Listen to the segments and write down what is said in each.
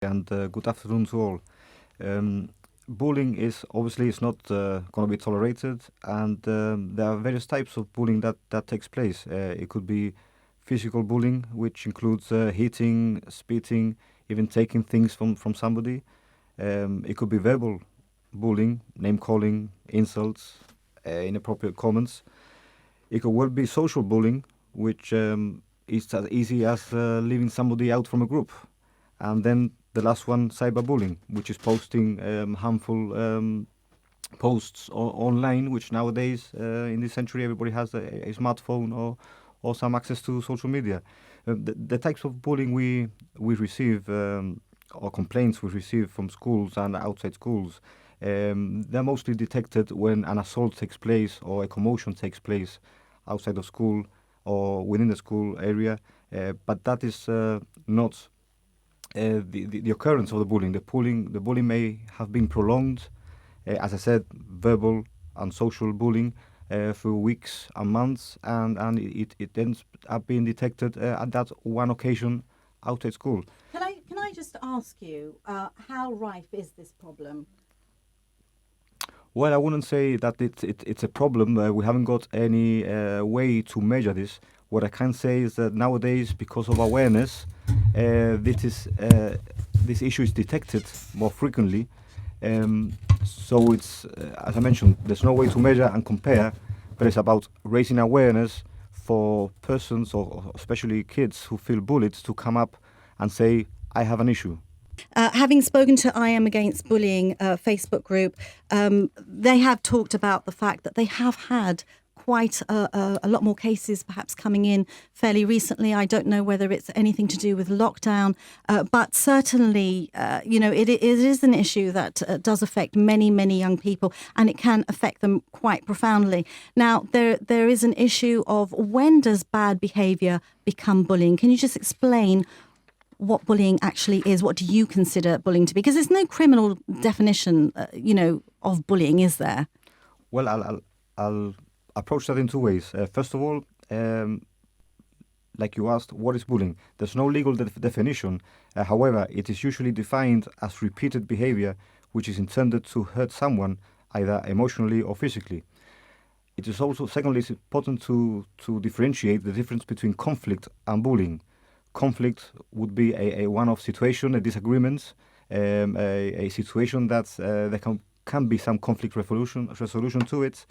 and good afternoon to all. Bullying is obviously it's not going to be tolerated, and there are various types of bullying that takes place. It could be physical bullying, which includes hitting, spitting, even taking things from somebody. It could be verbal bullying, name calling, insults, inappropriate comments. It could well be social bullying, which is as easy as leaving somebody out from a group. And then the last one, cyberbullying, which is posting harmful posts online, which nowadays, in this century, everybody has a smartphone or some access to social media. The types of bullying we receive, or complaints we receive from schools and outside schools, they're mostly detected when an assault takes place or a commotion takes place outside of school or within the school area. But that is not the occurrence of the bullying. The bullying may have been prolonged, as I said, verbal and social bullying for weeks and months, and it ends up being detected at that one occasion outside school. Can I just ask you, how rife is this problem? Well, I wouldn't say that it's a problem. We haven't got any way to measure this. What I can say is that nowadays, because of awareness, this issue is detected more frequently. So it's, as I mentioned, there's no way to measure and compare, but it's about raising awareness for persons, or especially kids who feel bullied, to come up and say, I have an issue. Having spoken to I Am Against Bullying Facebook group, they have talked about the fact that they have had quite a lot more cases perhaps coming in fairly recently. I don't know whether it's anything to do with lockdown, but certainly, it is an issue that does affect many, many young people, and it can affect them quite profoundly. Now, there is an issue of when does bad behaviour become bullying? Can you just explain what bullying actually is? What do you consider bullying to be? Because there's no criminal definition, of bullying, is there? Well, I'll approach that in two ways. First of all, like you asked, what is bullying? There's no legal definition. However, it is usually defined as repeated behavior which is intended to hurt someone, either emotionally or physically. It is also, secondly, it's important to differentiate the difference between conflict and bullying. Conflict would be a one-off situation, a disagreement, a situation that there can be some conflict resolution to it,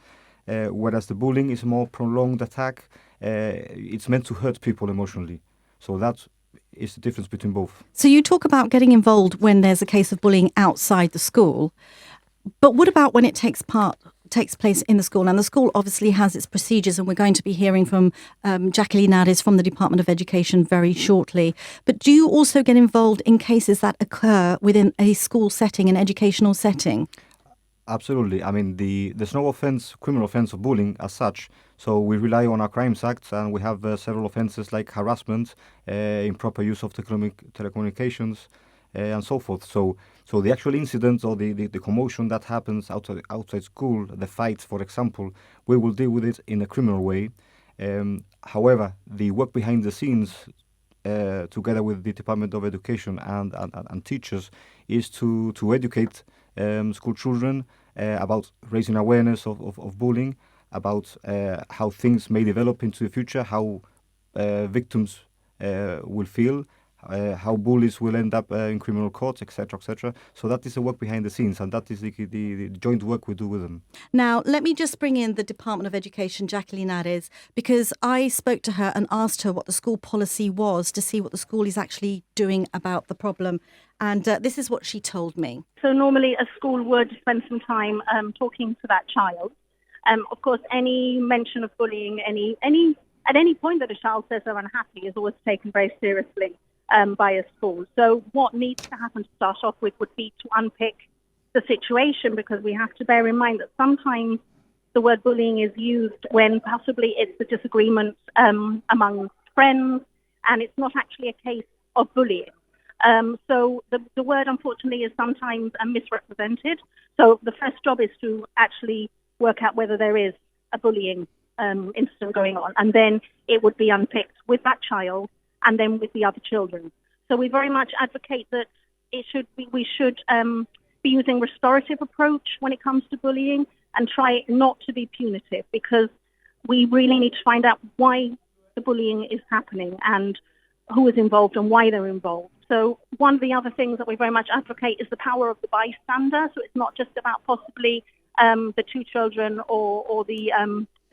whereas the bullying is a more prolonged attack. It's meant to hurt people emotionally. So that is the difference between both. So you talk about getting involved when there's a case of bullying outside the school, but what about when it takes place in the school? And the school obviously has its procedures, and we're going to be hearing from Jackie Linares from the Department of Education very shortly. But do you also get involved in cases that occur within a school setting, an educational setting? Absolutely. I mean, there's no criminal offence of bullying as such. So we rely on our Crimes Act, and we have several offences like harassment, improper use of telecommunications, and so forth. So the actual incident or the commotion that happens outside school, the fight, for example, we will deal with it in a criminal way. However, the work behind the scenes, together with the Department of Education and teachers, is to educate school children about raising awareness of bullying, about how things may develop into the future, how victims will feel, how bullies will end up in criminal courts, etc., etc. So that is the work behind the scenes, and that is the joint work we do with them. Now, let me just bring in the Department of Education, Jackie Linares, because I spoke to her and asked her what the school policy was to see what the school is actually doing about the problem. And this is what she told me. So normally a school would spend some time talking to that child. Of course, any mention of bullying, at any point that a child says they're unhappy is always taken very seriously by a school. So what needs to happen to start off with would be to unpick the situation, because we have to bear in mind that sometimes the word bullying is used when possibly it's a disagreement among friends, and it's not actually a case of bullying. So the word, unfortunately, is sometimes misrepresented. So the first job is to actually work out whether there is a bullying incident going on, and then it would be unpicked with that child and then with the other children. So we very much advocate that we should be using restorative approach when it comes to bullying and try not to be punitive, because we really need to find out why the bullying is happening and who is involved and why they're involved. So one of the other things that we very much advocate is the power of the bystander. So it's not just about possibly the two children or the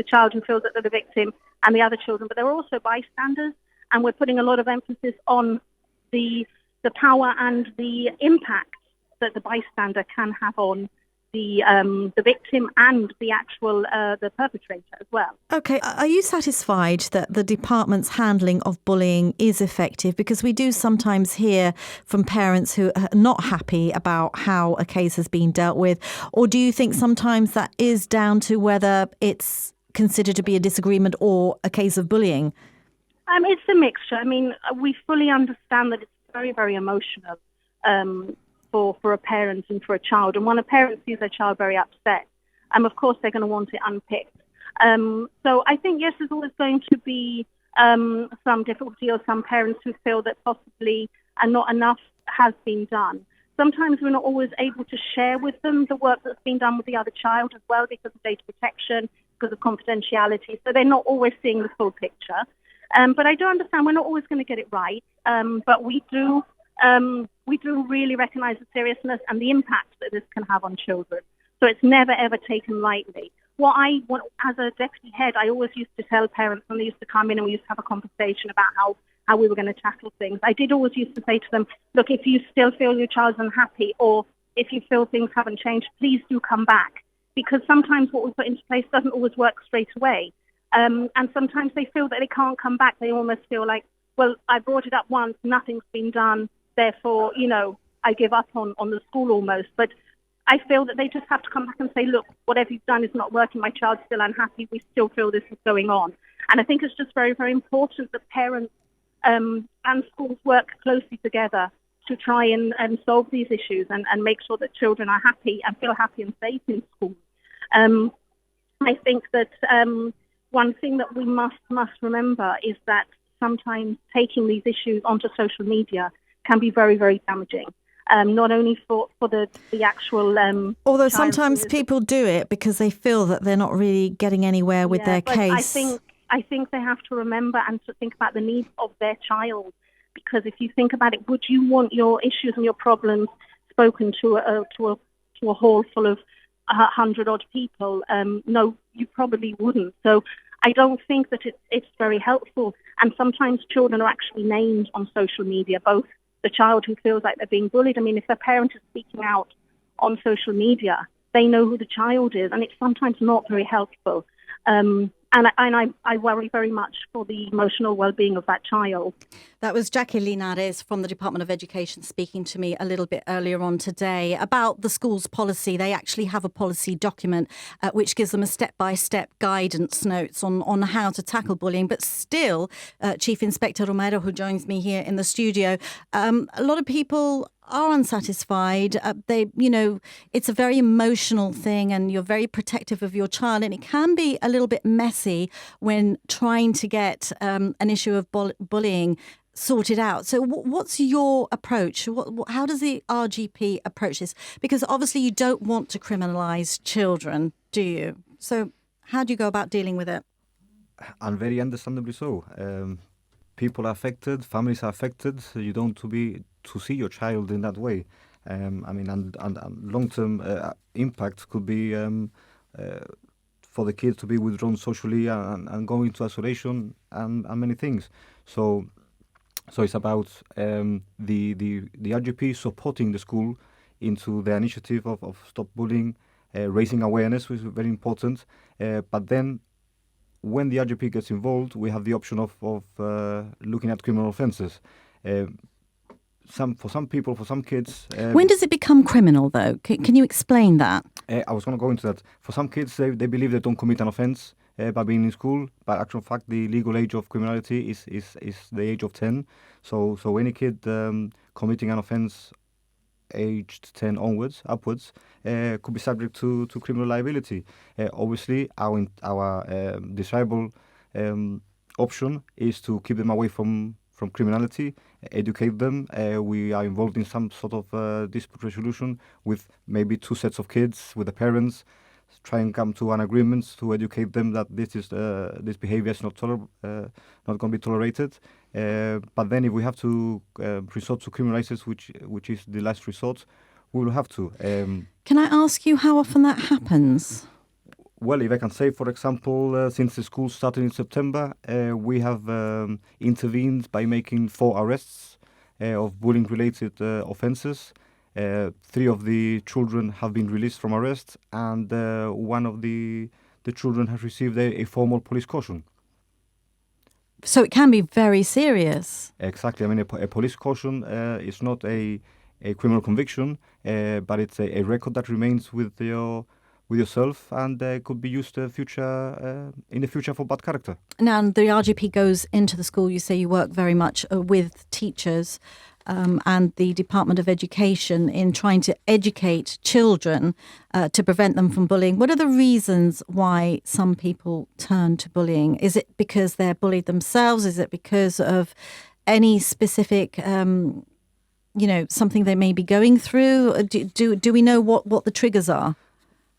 child who feels that they're the victim and the other children, but there are also bystanders, and we're putting a lot of emphasis on the power and the impact that the bystander can have on the victim and the actual the perpetrator as well. Okay, are you satisfied that the department's handling of bullying is effective? Because we do sometimes hear from parents who are not happy about how a case has been dealt with. Or do you think sometimes that is down to whether it's considered to be a disagreement or a case of bullying? It's a mixture. I mean, we fully understand that it's very, very emotional for a parent and for a child. And when a parent sees their child very upset, of course they're going to want it unpicked. So I think, yes, there's always going to be some difficulty, or some parents who feel that possibly not enough has been done. Sometimes we're not always able to share with them the work that's been done with the other child as well, because of data protection, because of confidentiality. So they're not always seeing the full picture. But I do understand we're not always going to get it right. But we do really recognise the seriousness and the impact that this can have on children. So it's never, ever taken lightly. What I want, as a deputy head, I always used to tell parents when they used to come in and we used to have a conversation about how we were going to tackle things. I did always used to say to them, look, if you still feel your child's unhappy, or if you feel things haven't changed, please do come back. Because sometimes what we put into place doesn't always work straight away. And sometimes they feel that they can't come back. They almost feel like, well, I brought it up once, nothing's been done, therefore, I give up on the school almost. But I feel that they just have to come back and say, look, whatever you've done is not working. My child's still unhappy. We still feel this is going on. And I think it's just very, very important that parents and schools work closely together to try and solve these issues and make sure that children are happy and feel happy and safe in school. I think that one thing that we must remember is that sometimes taking these issues onto social media can be very, very damaging. Not only for the actual... Although sometimes people do it because they feel that they're not really getting anywhere with their case. I think they have to remember and to think about the needs of their child. Because if you think about it, would you want your issues and your problems spoken to a hall full of 100-odd people? No, you probably wouldn't. So I don't think that it's very helpful. And sometimes children are actually named on social media, both the child who feels like they're being bullied. I mean, if a parent is speaking out on social media, they know who the child is, and it's sometimes not very helpful. And I worry very much for the emotional well-being of that child. That was Jackie Linares from the Department of Education speaking to me a little bit earlier on today about the school's policy. They actually have a policy document which gives them a step-by-step guidance notes on how to tackle bullying. But still, Chief Inspector Romero, who joins me here in the studio, a lot of people are unsatisfied. It's a very emotional thing, and you're very protective of your child, and it can be a little bit messy when trying to get an issue of bullying sorted out. So what's your approach? How does the RGP approach this? Because obviously you don't want to criminalise children, do you? So how do you go about dealing with it? And very understandably so. People are affected, families are affected. You don't to see your child in that way. And long-term impact could be for the kids to be withdrawn socially and go into isolation and many things. So it's about the RGP supporting the school into the initiative of Stop Bullying, raising awareness, which is very important. But then when the RGP gets involved, we have the option of looking at criminal offences. For some people, for some kids... when does it become criminal, though? Can you explain that? I was going to go into that. For some kids, they believe they don't commit an offence by being in school, but actual fact, the legal age of criminality is the age of 10. So any kid committing an offence aged 10 upwards could be subject to criminal liability. Obviously, our desirable option is to keep them away from from criminality, educate them. We are involved in some sort of dispute resolution with maybe two sets of kids, with the parents, try and come to an agreement to educate them that this behavior is not going to be tolerated. But then if we have to resort to criminal license, which is the last resort, we will have to. Can I ask you how often that happens? Well, if I can say, for example, since the school started in September, we have intervened by making 4 arrests of bullying-related offences. 3 of the children have been released from arrest, and one of the children has received a formal police caution. So it can be very serious. Exactly. I mean, a police caution is not a criminal conviction, but it's a record that remains with yourself, and could be used in the future for bad character. Now, the RGP goes into the school. You say you work very much with teachers and the Department of Education in trying to educate children to prevent them from bullying. What are the reasons why some people turn to bullying? Is it because they're bullied themselves? Is it because of any specific, something they may be going through? Do we know what the triggers are?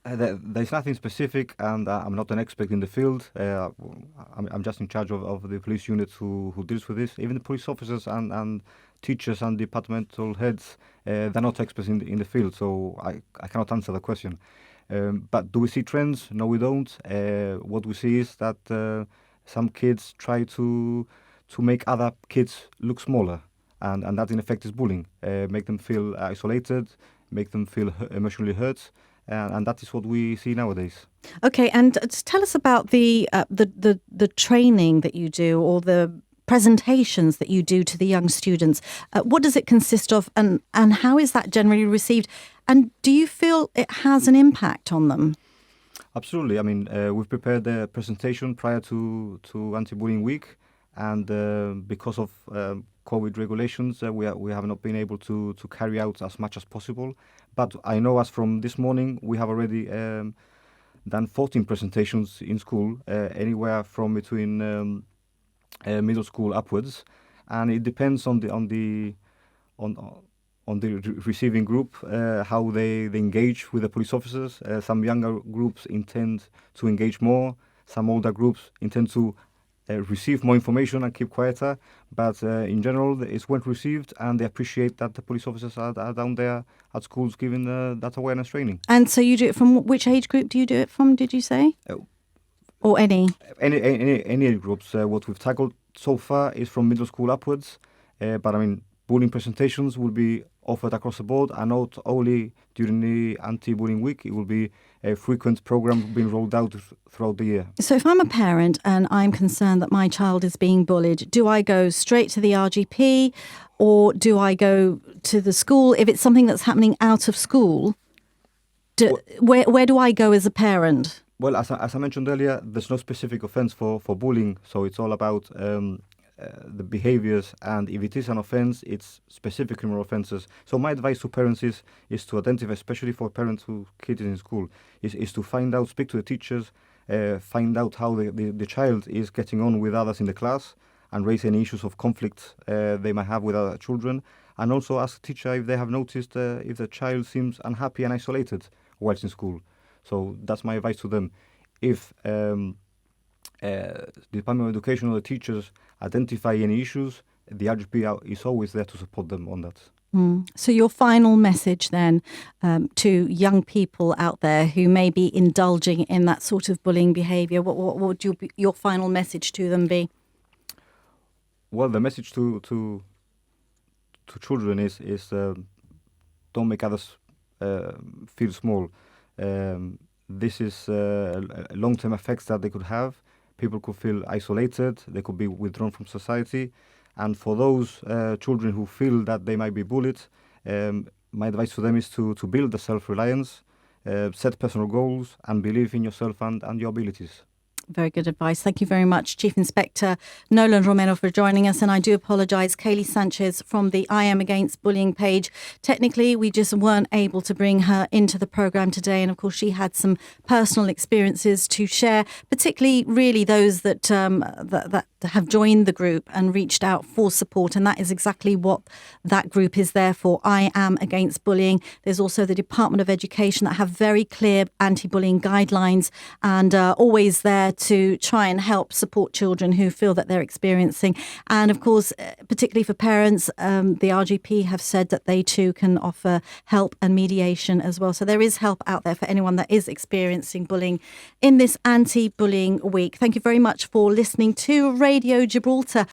There's nothing specific, and I'm not an expert in the field. I'm just in charge of the police unit who deals with this. Even the police officers and teachers and departmental heads, they're not experts in the field, so I cannot answer the question. But do we see trends? No, we don't. What we see is that some kids try to make other kids look smaller, and that in effect is bullying. Make them feel isolated, make them feel emotionally hurt. And that is what we see nowadays. Okay, and tell us about the training that you do, or the presentations that you do to the young students. What does it consist of, and how is that generally received? And do you feel it has an impact on them? Absolutely. I mean, we've prepared a presentation prior to Anti-Bullying Week, and because of COVID regulations, we have not been able to carry out as much as possible. But I know as from this morning, we have already done 14 presentations in school, anywhere from between middle school upwards, and it depends on the receiving group how they engage with the police officers. Some younger groups intend to engage more. Some older groups intend to receive more information and keep quieter, but in general it's well received, and they appreciate that the police officers are down there at schools giving that awareness training. And so you do it from which age group do you do it from, did you say? Or any age groups. What we've tackled so far is from middle school upwards, but I mean, bullying presentations will be offered across the board, and not only during the Anti-Bullying Week. It will be a frequent program being rolled out throughout the year. So if I'm a parent and I'm concerned that my child is being bullied, do I go straight to the RGP, or do I go to the school? If it's something that's happening out of school, where do I go as a parent? Well, as I mentioned earlier, there's no specific offence for bullying, so it's all about the behaviours, and if it is an offence, it's specific criminal offences. So my advice to parents is to identify, especially for parents whose kid is in school, is to find out, speak to the teachers, find out how the child is getting on with others in the class, and raise any issues of conflict they might have with other children, and also ask the teacher if they have noticed if the child seems unhappy and isolated whilst in school. So that's my advice to them. If the Department of Education or the teachers identify any issues, the RGP is always there to support them on that. So your final message then to young people out there who may be indulging in that sort of bullying behaviour, what would your final message to them be? Well, the message to children is don't make others feel small. This is long-term effects that they could have. People could feel isolated, they could be withdrawn from society. And for those children who feel that they might be bullied, my advice to them is to build the self-reliance, set personal goals, and believe in yourself and your abilities. Very good advice. Thank you very much, Chief Inspector Nolan Romero, for joining us. And I do apologise, Kaylee Sanchez from the I Am Against Bullying page. Technically, we just weren't able to bring her into the programme today. And of course, she had some personal experiences to share, particularly really those that that have joined the group and reached out for support. And that is exactly what that group is there for. I Am Against Bullying. There's also the Department of Education that have very clear anti-bullying guidelines and always there to try and help support children who feel that they're experiencing. And of course, particularly for parents, the RGP have said that they too can offer help and mediation as well. So there is help out there for anyone that is experiencing bullying in this anti-bullying week. Thank you very much for listening to Radio Gibraltar.